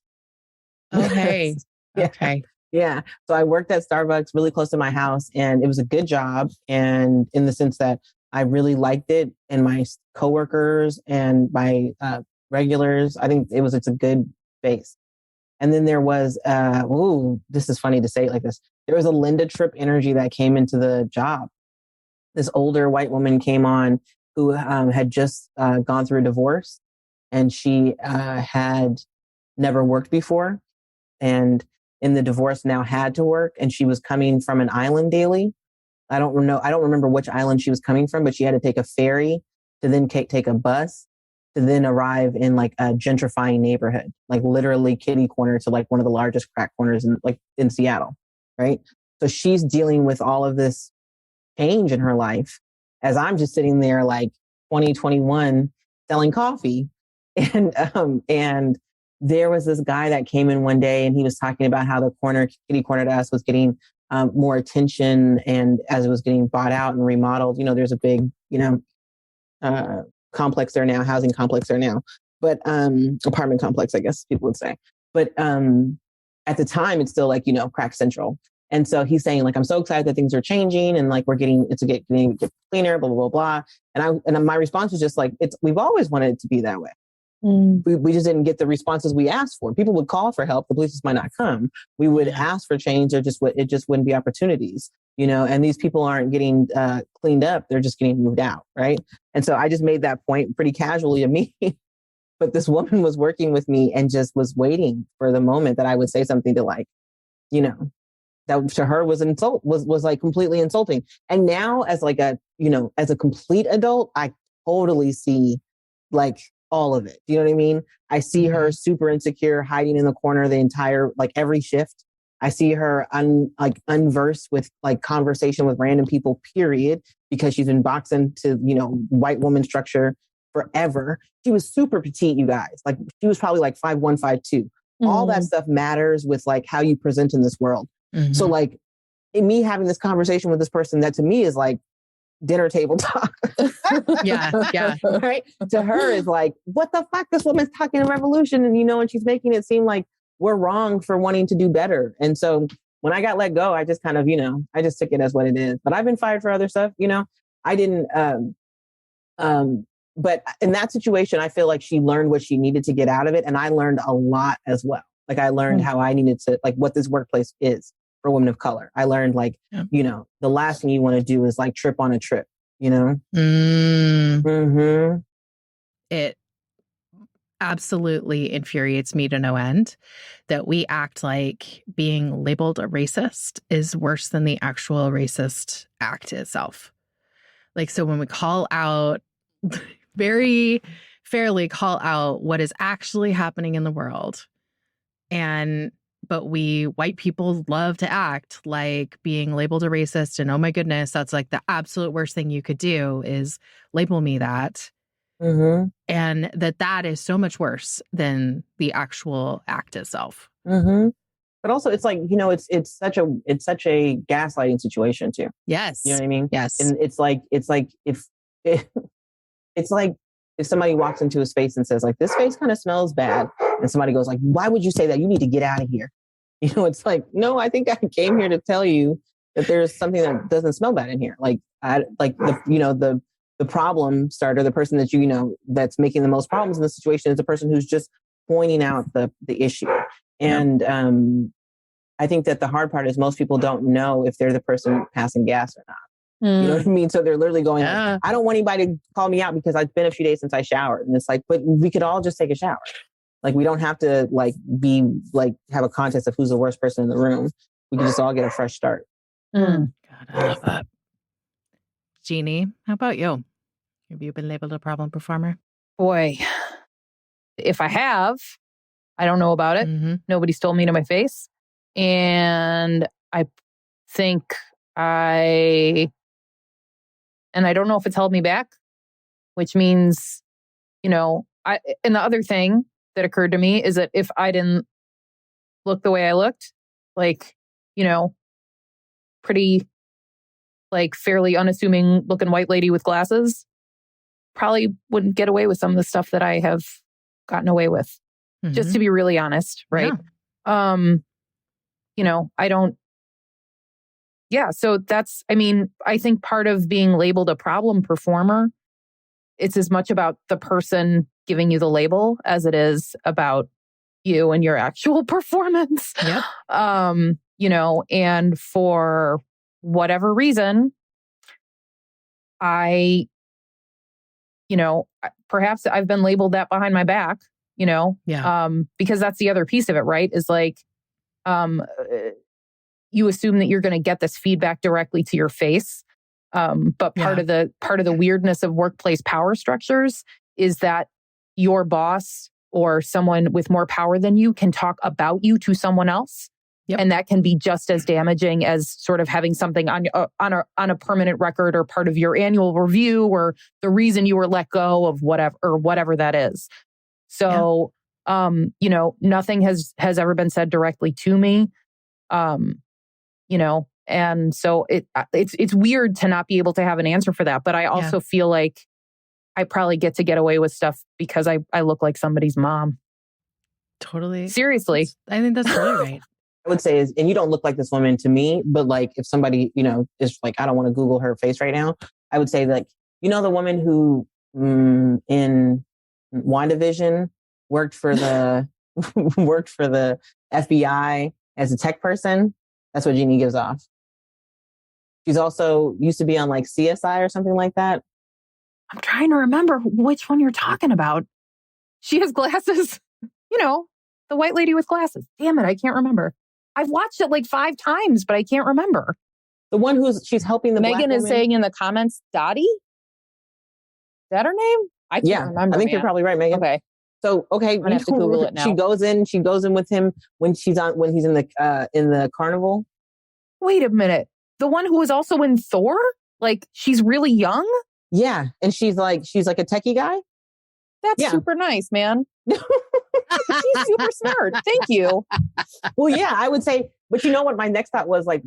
Okay. Yeah. Okay. Yeah. So I worked at Starbucks really close to my house and it was a good job. And in the sense that I really liked it and my coworkers and my regulars, I think it's a good base. And then there was, this is funny to say it like this. There was a Linda Tripp energy that came into the job. This older white woman came on who had just gone through a divorce and she had never worked before. And in the divorce now had to work. And she was coming from an island daily. I don't remember which island she was coming from, but she had to take a ferry to then take a bus to then arrive in like a gentrifying neighborhood, like literally kitty corner to like one of the largest crack corners in Seattle. Right. So she's dealing with all of this change in her life as I'm just sitting there like 2021 selling coffee. And there was this guy that came in one day and he was talking about how the kitty corner to us was getting more attention. And as it was getting bought out and remodeled, there's a big, complex there now, housing complex there now, but apartment complex, I guess people would say. But at the time, it's still like, crack central. And so he's saying like, I'm so excited that things are changing and like we're getting cleaner, blah, blah, blah, blah. And my response was just like, we've always wanted it to be that way. We just didn't get the responses we asked for. People would call for help. The police just might not come. We would ask for change. It just wouldn't be opportunities, and these people aren't getting cleaned up. They're just getting moved out. Right. And so I just made that point pretty casually to me. But this woman was working with me and just was waiting for the moment that I would say something to like, that to her was was like completely insulting. And now as like as a complete adult, I totally see like all of it. Do you know what I mean? I see her super insecure, hiding in the corner the entire, like every shift. I see her unversed with like conversation with random people, period, because she's been boxed into, white woman structure forever. She was super petite, you guys. Like she was probably like 5'1", 5'2". All that stuff matters with like how you present in this world. So like in me having this conversation with this person that to me is like dinner table talk. Yeah. Right? To her is like, what the fuck? This woman's talking a revolution. And and she's making it seem like we're wrong for wanting to do better. And so when I got let go, I just kind of, I just took it as what it is. But I've been fired for other stuff, I didn't but in that situation, I feel like she learned what she needed to get out of it. And I learned a lot as well. Like I learned how I needed to, like what this workplace is for women of color. I learned like, the last thing you want to do is like trip on a trip, It absolutely infuriates me to no end that we act like being labeled a racist is worse than the actual racist act itself. Like, so when we call out, very fairly call out what is actually happening in the world, but we white people love to act like being labeled a racist and oh my goodness, that's like the absolute worst thing you could do is label me that. And that is so much worse than the actual act itself. But also it's like, it's such a gaslighting situation too. Yes. You know what I mean? Yes. And it's like if somebody walks into a space and says like, this space kind of smells bad. And somebody goes like, why would you say that? You need to get out of here. It's like, no, I think I came here to tell you that there's something that doesn't smell bad in here. Like, the problem starter, the person that, that's making the most problems in the situation is the person who's just pointing out the issue. And I think that the hard part is most people don't know if they're the person passing gas or not. You know what I mean? So they're literally going, like, I don't want anybody to call me out because it's been a few days since I showered. And it's like, but we could all just take a shower. Like, we don't have to have a contest of who's the worst person in the room. We can just all get a fresh start. God, I love that. Jeannie, how about you? Have you been labeled a problem performer? Boy, if I have, I don't know about it. Nobody's told me to my face. And I think and I don't know if it's held me back, which means, and the other thing that occurred to me is that if I didn't look the way I looked, like, pretty, like fairly unassuming looking white lady with glasses, probably wouldn't get away with some of the stuff that I have gotten away with, just to be really honest. Right. Yeah. So that's, I think part of being labeled a problem performer, it's as much about the person giving you the label as it is about you and your actual performance. Yep. And for whatever reason, perhaps I've been labeled that behind my back, because that's the other piece of it, right? Is like, you assume that you're going to get this feedback directly to your face. But part of the weirdness of workplace power structures is that your boss or someone with more power than you can talk about you to someone else. Yep. And that can be just as damaging as sort of having something on a permanent record or part of your annual review or the reason you were let go of whatever that is. So, nothing has ever been said directly to me. And so it's weird to not be able to have an answer for that. But I also feel like I probably get to get away with stuff because I look like somebody's mom. Totally. Seriously. I think that's totally right. I would say and you don't look like this woman to me, but like if somebody, is like, I don't want to Google her face right now. I would say like, the woman who in WandaVision worked for the FBI as a tech person. That's what Jeannie gives off. She's also used to be on like CSI or something like that. I'm trying to remember which one you're talking about. She has glasses, the white lady with glasses. Damn it, I can't remember. I've watched it like 5 times, but I can't remember. The one she's helping the Megan black is woman? saying in the comments, Dottie? Is that her name? I can't remember. I think man. you're probably right, Megan. Okay. So okay, I'm gonna have to Google it now. She goes in with him when he's in the carnival. Wait a minute. The one who was also in Thor? Like, she's really young? Yeah. And she's like a techie guy. That's super nice, man. She's super smart. Thank you. Well, yeah, I would say, but you know what? My next thought was like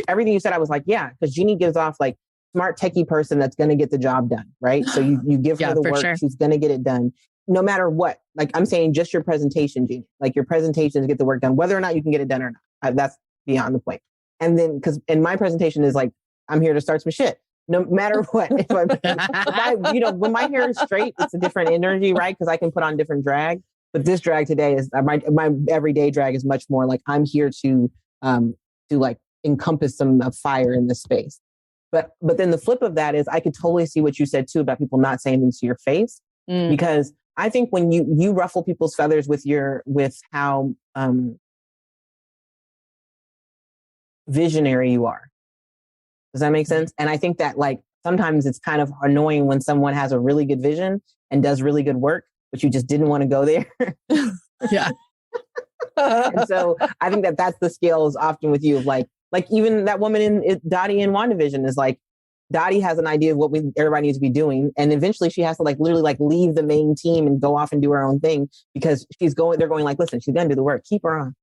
everything you said. I was like, yeah, because Jeannie gives off like smart techie person that's going to get the job done, right? So you give her the work, sure. She's going to get it done, no matter what. Like I'm saying, just your presentation, Jeannie. Like your presentation to get the work done, whether or not you can get it done or not. That's beyond the point. And then because in my presentation is like, I'm here to start some shit. No matter what, when my hair is straight, it's a different energy, right? Because I can put on different drag. But this drag today is my everyday drag is much more like I'm here to like encompass some fire in this space. But then the flip of that is I could totally see what you said too about people not saying things to your face, because I think when you ruffle people's feathers with how visionary you are. Does that make sense? And I think that like sometimes it's kind of annoying when someone has a really good vision and does really good work, but you just didn't want to go there. Yeah. And so I think that's the scales often with you of like even that woman in Dottie in WandaVision is like, Dottie has an idea of what everybody needs to be doing. And eventually she has to like literally like leave the main team and go off and do her own thing because they're going like, listen, she's going to do the work. Keep her on.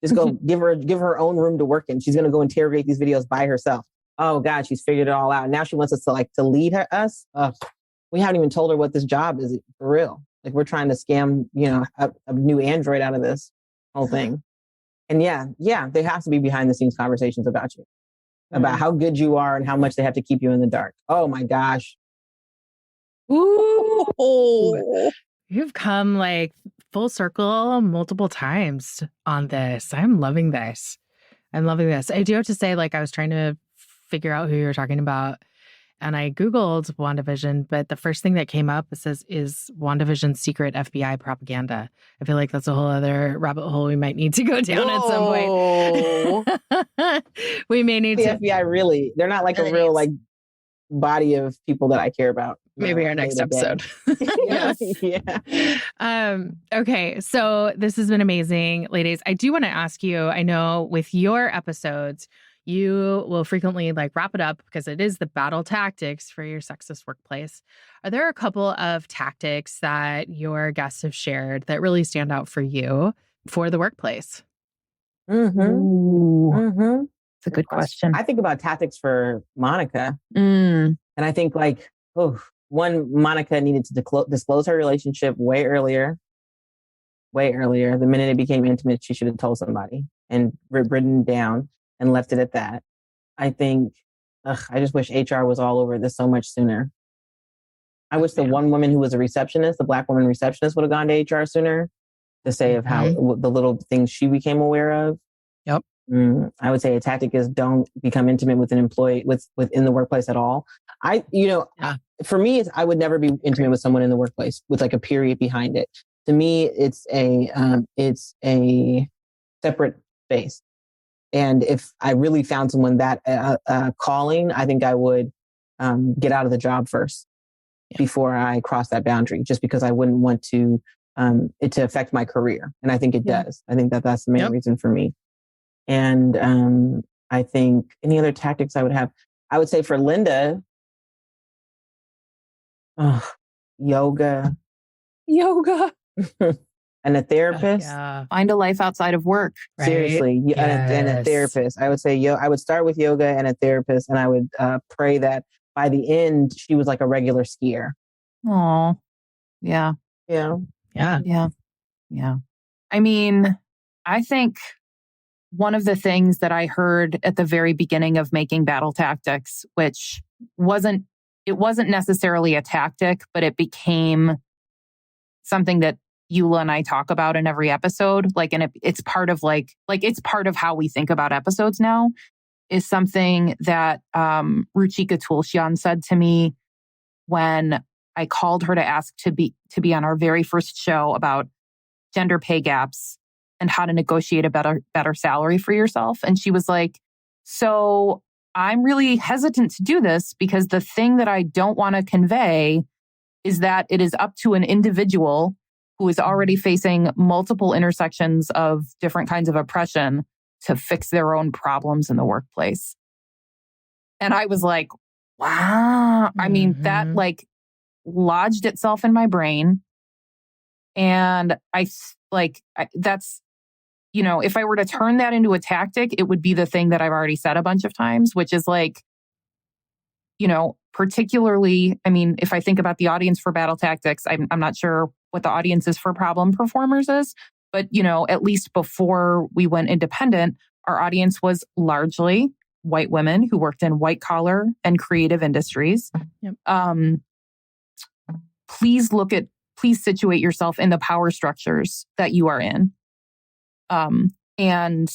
Just go give her own room to work in. She's going to go interrogate these videos by herself. Oh God, she's figured it all out. Now she wants us to lead us. We haven't even told her what this job is for real. Like we're trying to scam, a new android out of this whole thing. And yeah, there has to be behind the scenes conversations about you, about how good you are and how much they have to keep you in the dark. Oh my gosh. Ooh. You've come like full circle multiple times on this. I'm loving this. I do have to say, like, I was trying to figure out who you were talking about, and I Googled WandaVision, but the first thing that came up is WandaVision's secret FBI propaganda. I feel like that's a whole other rabbit hole we might need to go down at some point. We may need the FBI really, they're not like a real like body of people that I care about. Maybe our next episode. Yes. Yeah. Okay. So this has been amazing, ladies. I do want to ask you, I know with your episodes, you will frequently like wrap it up because it is the battle tactics for your sexist workplace. Are there a couple of tactics that your guests have shared that really stand out for you for the workplace? It's a good question. I think about tactics for Monica. And I think like, one, Monica needed to disclose her relationship way earlier. The minute it became intimate, she should have told somebody and written down and left it at that. I think, I just wish HR was all over this so much sooner. I wish the one woman who was a receptionist, the Black woman receptionist, would have gone to HR sooner to say of how the little things she became aware of. Yep. I would say a tactic is don't become intimate with an employee within the workplace at all. For me, I would never be intimate with someone in the workplace with like a period behind it. To me, it's a separate space. And if I really found someone that calling, I think I would get out of the job first before I cross that boundary, just because I wouldn't want to it to affect my career. And I think it does. I think that's the main reason for me. And I think any other tactics I would have, I would say for Linda, yoga. And a therapist. Find a life outside of work. Right? Seriously. Yes. And a therapist. I would say, I would start with yoga and a therapist. And I would pray that by the end, she was like a regular skier. Oh, yeah. Yeah. I mean, I think one of the things that I heard at the very beginning of making battle tactics, which wasn't necessarily a tactic, but it became something that Eula and I talk about in every episode. And it's part of it's part of how we think about episodes now, is something that Ruchika Tulsian said to me when I called her to ask to be on our very first show about gender pay gaps and how to negotiate a better salary for yourself. And she was like, so I'm really hesitant to do this because the thing that I don't want to convey is that it is up to an individual who is already facing multiple intersections of different kinds of oppression to fix their own problems in the workplace. And I was like, wow. I mean, that like lodged itself in my brain. And that's, you know, if I were to turn that into a tactic, it would be the thing that I've already said a bunch of times, which is like, you know, particularly, I mean, if I think about the audience for battle tactics, I'm not sure what the audience is for problem performers is, but, you know, at least before we went independent, our audience was largely white women who worked in white collar and creative industries. Yep. Please situate yourself in the power structures that you are in. And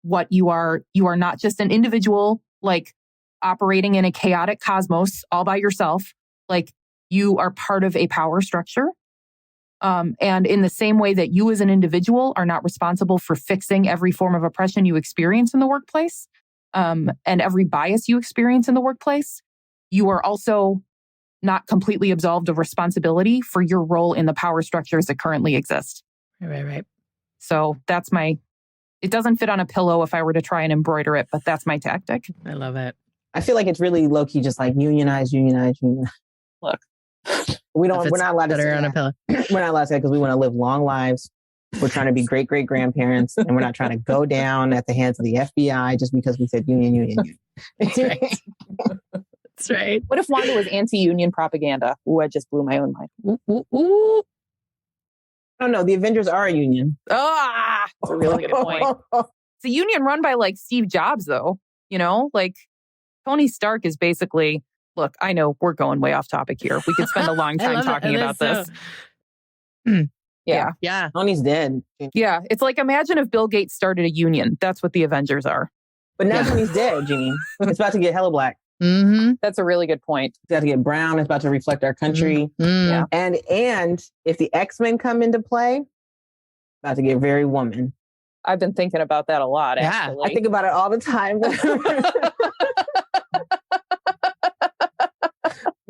what you are not just an individual, like operating in a chaotic cosmos all by yourself. Like you are part of a power structure. And in the same way that you as an individual are not responsible for fixing every form of oppression you experience in the workplace, and every bias you experience in the workplace, you are also not completely absolved of responsibility for your role in the power structures that currently exist. Right. So it doesn't fit on a pillow if I were to try and embroider it, but that's my tactic. I love it. I feel like it's really low key, just like unionize. Look, we're not allowed to say on a pillow. We're not allowed to say because we want to live long lives. We're trying to be great grandparents, and we're not trying to go down at the hands of the FBI just because we said union. That's right. That's right. What if Wanda was anti-union propaganda? Ooh, I just blew my own mind. I don't know. The Avengers are a union. That's a really good point. It's a union run by like Steve Jobs, though. You know, like Tony Stark is basically. Look, I know we're going way off topic here. We could spend a long time talking about this. Yeah. Tony's dead. Yeah. It's like, imagine if Bill Gates started a union. That's what the Avengers are. But now Tony's dead, Jeannie. It's about to get hella black. Mm-hmm. That's a really good point. It's about to get brown. It's about to reflect our country. Mm-hmm. Yeah. And if the X-Men come into play, it's about to get very woman. I've been thinking about that a lot, actually. I think about it all the time.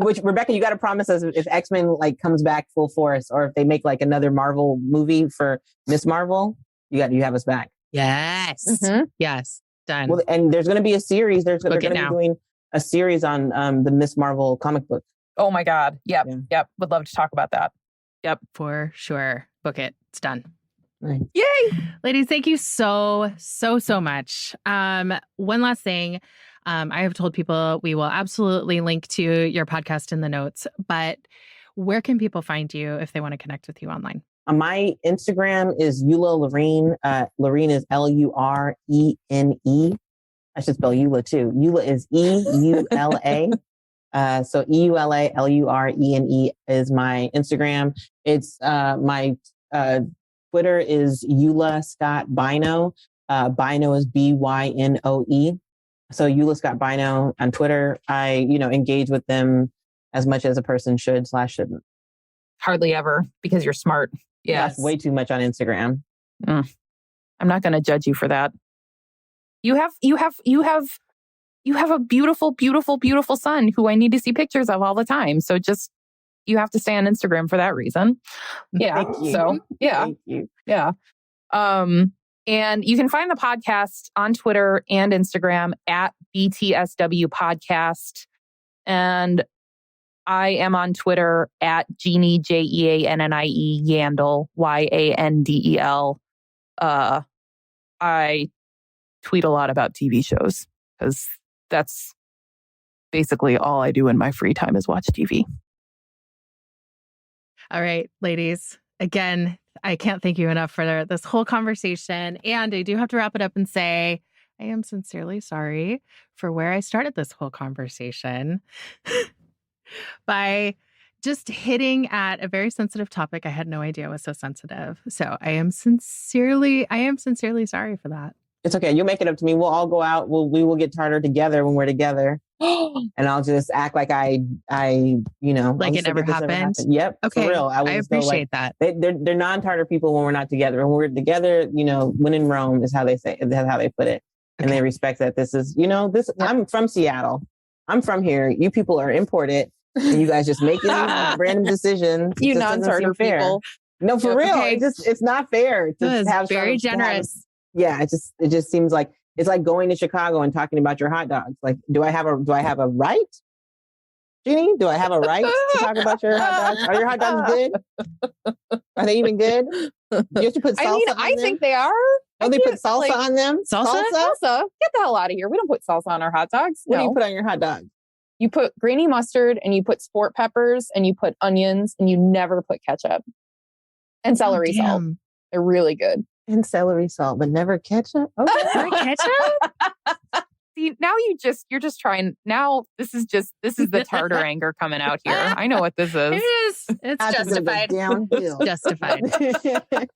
Which, Rebecca, you got to promise us if X-Men like comes back full force, or if they make like another Marvel movie for Miss Marvel, you have us back. Yes. Mm-hmm. Yes. Done. Well, and there's going to be a series. They're going to be doing a series on the Miss Marvel comic book. Oh my God. Yep. Yeah. Yep. Would love to talk about that. Yep. For sure. Book it. It's done. Nice. Yay. Ladies, thank you so much. One last thing. I have told people we will absolutely link to your podcast in the notes, but where can people find you if they want to connect with you online? My Instagram is Eula Lorene. Lorene is Lurene. I should spell Eula too. Eula is Eula. So EULALURENE is my Instagram. It's my Twitter is Eula Scott Bynoe. Bynoe is BYNOE. So Eula Scott Bynoe on Twitter. I, engage with them as much as a person should/shouldn't. Hardly ever, because you're smart. Yes. That's way too much on Instagram. I'm not going to judge you for that. You have a beautiful, beautiful, beautiful son who I need to see pictures of all the time. So just, you have to stay on Instagram for that reason. Yeah. Thank you. So yeah. Thank you. Yeah. And you can find the podcast on Twitter and Instagram at BTSW Podcast. And I am on Twitter at Jeannie, Jeannie, Yandel, Yandel. I tweet a lot about TV shows because that's basically all I do in my free time is watch TV. All right, ladies. Again, I can't thank you enough for this whole conversation. And I do have to wrap it up and say, I am sincerely sorry for where I started this whole conversation by just hitting at a very sensitive topic. I had no idea was so sensitive. So I am sincerely sorry for that. It's okay. You'll make it up to me. We'll all go out. We will get tartar together when we're together. And I'll just act like like it never happened. Yep. Okay. For real. I appreciate that. They're non-tartar people when we're not together. When we're together, when in Rome is how they say, that's how they put it. Okay. And they respect that this is, I'm from Seattle. I'm from here. You people are imported. And you guys just making random decisions. You non-charter people. No, for real. Okay. It's not fair to have very generous. It just seems like it's like going to Chicago and talking about your hot dogs. Like, do I have a right? Jeannie, do I have a right to talk about your hot dogs? Are your hot dogs good? Are they even good? Do you have to put salsa on them? I think they are. Oh, they put salsa on them? Salsa? Salsa? Get the hell out of here. We don't put salsa on our hot dogs. What do you put on your hot dog? You put grainy mustard and you put sport peppers and you put onions and you never put ketchup. And celery salt. They're really good. And celery salt, but never ketchup? Okay. Ketchup? See, now you're just trying. Now this is the tartar anger coming out here. I know what this is. It is. It's justified. Downhill. Justified.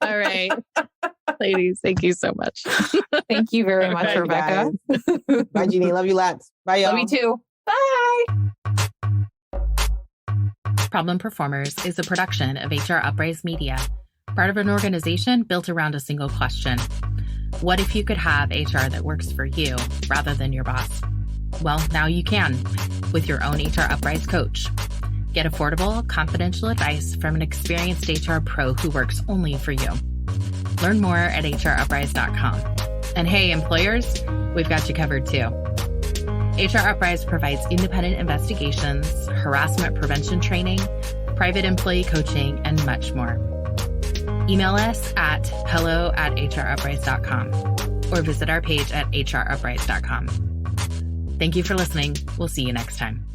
All right. Ladies, thank you so much. Thank you very much, Rebecca. Bye, Jeannie. Love you lots. Bye, y'all. Love you too. Bye. Problem Performers is a production of HR Uprise Media, part of an organization built around a single question. What if you could have HR that works for you rather than your boss? Well, now you can with your own HR Uprise coach. Get affordable, confidential advice from an experienced HR pro who works only for you. Learn more at HRUprise.com. And hey, employers, we've got you covered too. HR Uprise provides independent investigations, harassment prevention training, private employee coaching, and much more. Email us at hello@HRUprise.com or visit our page at HRUprise.com. Thank you for listening. We'll see you next time.